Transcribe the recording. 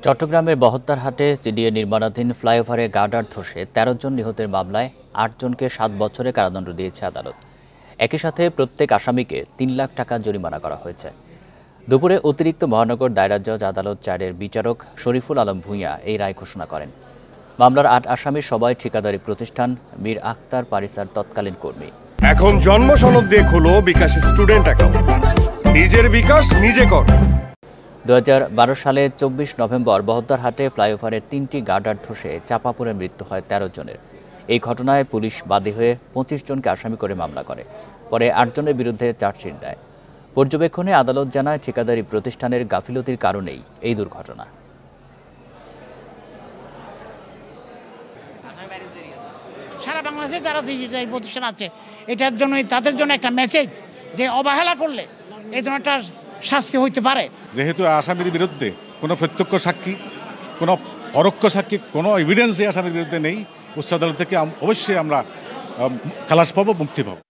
চট্টগ্রামের বহদ্দারহাটে সিডিএ নির্মাণাধীন ফ্লাইওভারে গার্ডার ধসে ১৩ জন নিহতের মামলায় ৮ জনকে ৭ বছরের কারাদণ্ড দিয়েছে আদালত। একই সাথে প্রত্যেক আসামিকে ৩ লাখ টাকা জরিমানা করা হয়েছে। দুপুরে অতিরিক্ত মহানগর দায়রা জজ আদালত ৪-এর বিচারক শরীফুল আলম ভূঁইয়া এই রায় ঘোষণা করেন। মামলার ৮ আসামি সবাই ঠিকাদারি প্রতিষ্ঠান মীর আখতার পারিসার তৎকালীন কর্মী। এখন জন্ম সনদ দিয়ে খোলো বিকাশ স্টুডেন্ট অ্যাকাউন্ট। নিজের বিকাশ নিজে কর। ২০১২ সালে ২৪ নভেম্বর বহদ্দারহাটে ফ্লাইওভারের ৩টি গার্ডার ধসে চাপা পড়ে মৃত্যু হয় ১৩ জনের। এই ঘটনায় পুলিশ বাদী হয়ে ২৫ জনকে আসামি করে মামলা করে। পরে ৮ জনের বিরুদ্ধে চার্জশিট দেয়। পর্যবেক্ষণে আদালত জানায় ঠিকাদারি প্রতিষ্ঠানের গাফিলতির কারণেই এই দুর্ঘটনা। সারা বাংলাদেশে যারা ঠিকাদারি প্রতিষ্ঠান আছে এটার জন্য তাদের জন্য একটা মেসেজ যে অবহেলা করলে এই ধরনের শাস্তি হইতে পারে। যেহেতু আসামির বিরুদ্ধে কোনো প্রত্যক্ষ সাক্ষী, কোনো পরোক্ষ সাক্ষী, কোনো এভিডেন্সই আসামির বিরুদ্ধে নেই, উচ্চ আদালত থেকে অবশ্যই আমরা খালাস পাবো, মুক্তি পাবো।